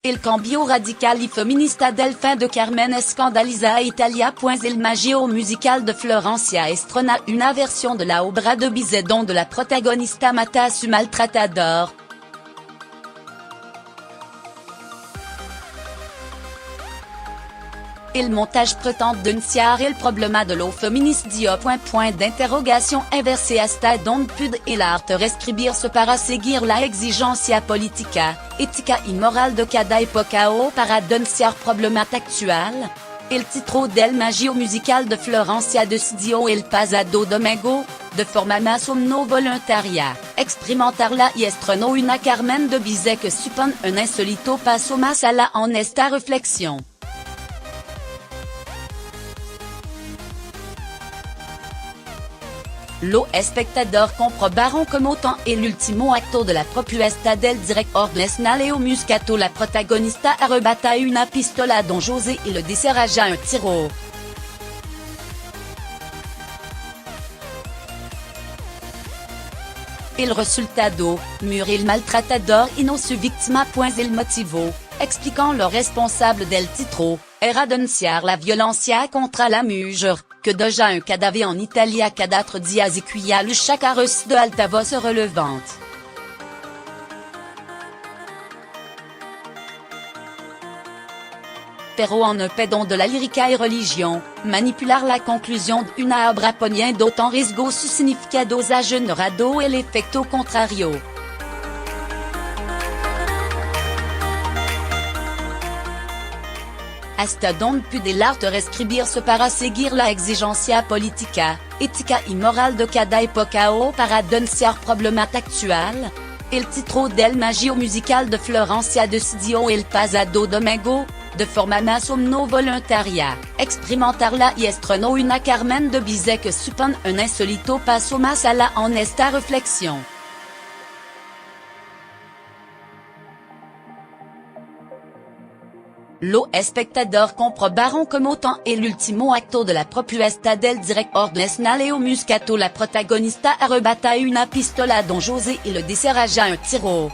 Il cambio radical y feminista del fin de Carmen escandaliza a Italia. Il maggio musical de Florencia Estrona, una versión de la obra de Bizet donde la protagonista mata a su maltratador. Il montage pretende denunciar el problema de lo femminicidio. Inversé hasta donde puede el arte reescribirse para seguir la exigencia política, ética y moral de cada época o para denunciar problemas actual. El título del maggio musical de Florencia decidió el pasado domingo, de forma más o menos voluntaria, experimentarla y estrenó una Carmen de Bizet que supone un insolito paso más allá en esta reflexión. Lo espectador comprobaron como tan el último acto de la propuesta del director nacional o muscato. La protagonista arrebata una pistola a Don José y le desarrolla un tiro. El resultado, murió el maltratador y no su víctima. El motivo, expliquant lo responsable del tiro, era denunciar la violencia contra la mujer, que déjà un cadavre en Italie a 4 días y cuya lucha carece de altavoz relevante. Pero en pedo de la lírica y religión, manipular la conclusión de una obra poniendo en riesgo su significado ha generado el efecto contrario. Hasta donde puede el arte reescribirse para seguir la exigencia política, ética y moral de cada época o para denunciar problemas actual. El título del maggio musical de Florencia decidió el pasado domingo, de forma más o menos voluntaria, experimentarla y estrenó una Carmen de Bizet que supone un insolito paso más allá en esta reflexión. Lo espectador comprobaron como tan el último acto de la propuesta del director nacional o muscato. La protagonista arrebata una pistola a Don José y le desarrolla un tiro.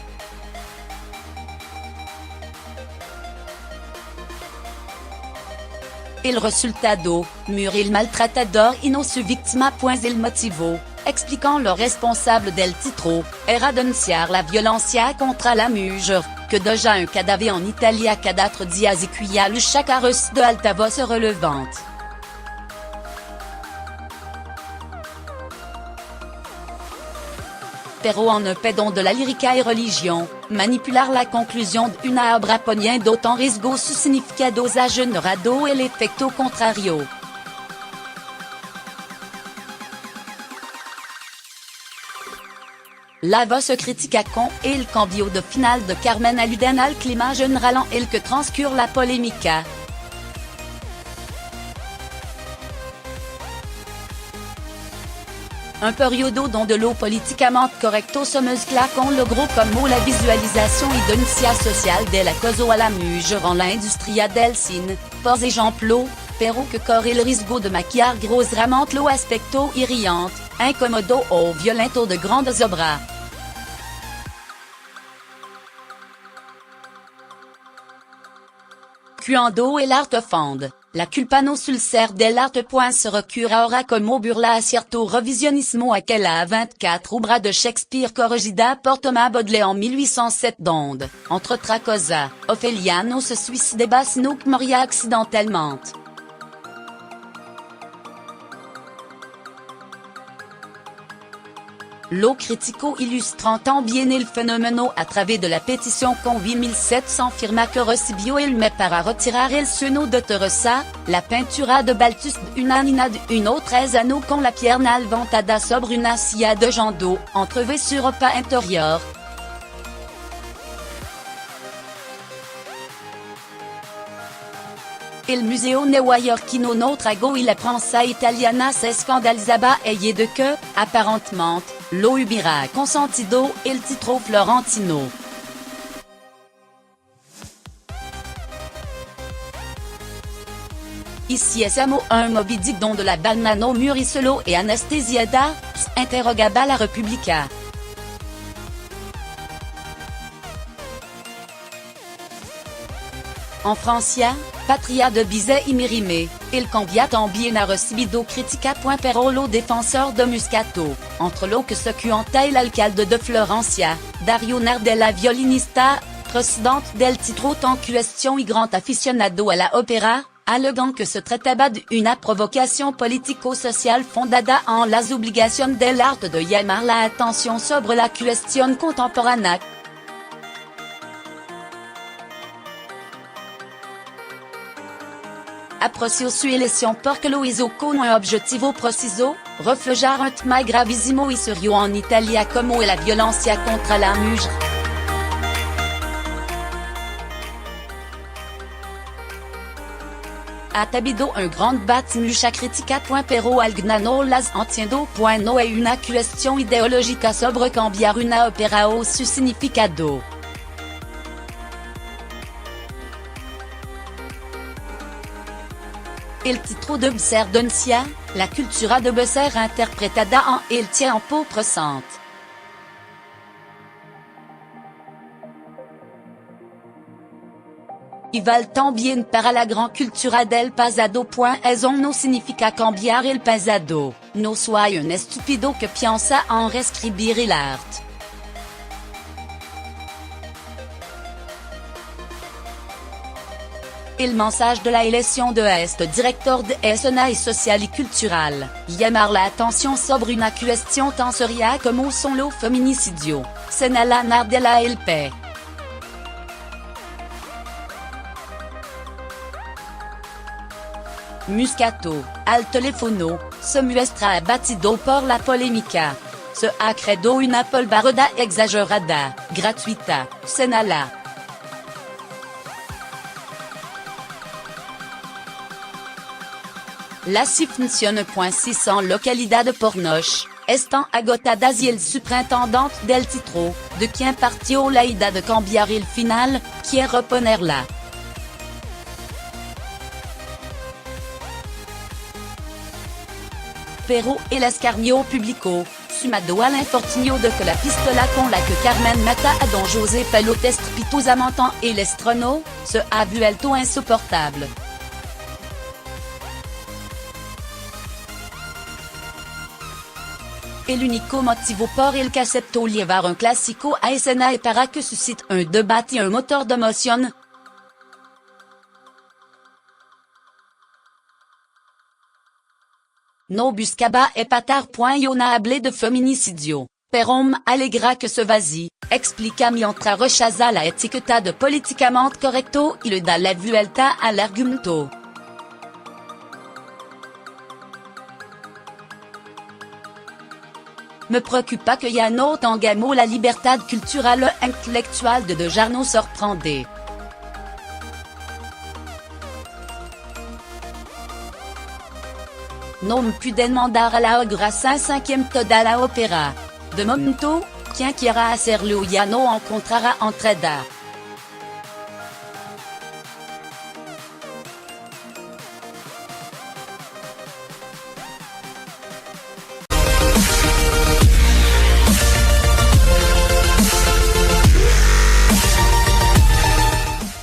El resultado, murió el maltratador y no su víctima. El motivo, expliquant lo responsable del tiro, era denunciar la violencia contra la mujer, que déjà un cadavre en Italie a 4 días y cuya lucha carece de altavoz relevante. Pero en pedo de la lírica y religión, manipular la conclusión de una obra poniendo en riesgo su significado ha generado el efecto contrario. La voz critica con el cambio de final de Carmen aluden al clima general en el que transcurre la polémica. Un periodo donde lo políticamente correcto se mezcla con logro como la visualización y denuncia social del acoso a la mujer en la industria del cine, por ejemplo, pero que corre el riesgo de maquillar grosamente lo aspecto irriante, incómodo o violento de grandes obras. Cuando el arte fonde, la culpa no sul ser del arte. Se recurre ahora como burla a cierto revisionismo aquella 24 obra de Shakespeare corregida por Thomas Baudelaire en 1807 donde, entre otras cosas, Ophelia no se suicidaba sino que moría accidentalmente. Lo critico ilustrant también el fenómeno a través de la petición con 1700 firmas que recibió el mes para retirar el sueño de Teresa, la pintura de Balthus de una niña de 1 o 3 años con la pierna levantada sobre una silla de jando, entrevue sur ropa interior. El museo neoyorquino no trago y la prensa italiana se scandalizaba ella de que, apparentemente, lo hubiera consentido el titro Florentino. Ici estamos un Moby Dick donde la balma no murió solo y anestesiada, interrogaba la Repubblica. En Francia, patria de Bizet imirime, il cambiat bien a recibido critica. Pero lo defensor de Muscato, entre lo que se cuenta el alcalde de Florencia, Dario Nardella violinista, presidente del titro en cuestión y grand aficionado a la ópera, allegant que se trataba de una provocación político-social fondada en las obligaciones del arte de llamar la atención sobre la cuestión contemporánea. Aprecio su elección porque lo hizo con un objetivo preciso, reflejar un tema gravísimo y serio en Italia como la violencia contra la mujer. Ha habido un gran bat mucha crítica. Pero alguno las entiendo. No es una cuestión ideológica sobre cambiar una ópera o su significado. El titro de Besser denuncia la cultura de Besser interpretada en El tiempo presente. Y val también para la gran cultura del pasado. Eso no significa cambiar el pasado, no soy un estúpido que piensa en reescribir el arte. El mensaje de la elección de este director de escena social y cultural, llamar la atención sobre una cuestión tan seria como son los feminicidios, señala Nardella LP. Muscato, al teléfono, se muestra abatido por la polémica. Se ha creado una polvareda exagerada, gratuita, señala. La subvención en localidad de Pornoche, están agotadas y el superintendente del titro, de quien partió la idea de cambiar el final, quiere ponerla. Pero el escarnio público, sumado al infortunio de que la pistola con la que Carmen mata a don José pelot estrepitosamente en el estreno, se ha vuelto insoportable. El único motivo por el que aceptó llevar un clásico a escena es para que suscite un debate y un motor de emoción. No buscaba empatar. Yo no hablé de feminicidio, pero me alegra que se vacíe, explica mientras rechaza la etiqueta de políticamente correcto y le da la vuelta al argumento. Me preocupa que ya no tengamos la libertad cultural e intelectual de dejarnos sorprender. No me pueden mandar a la obra sin cinquième toda la ópera. De momento, quien quiera hacerlo ya no encontrará entrada.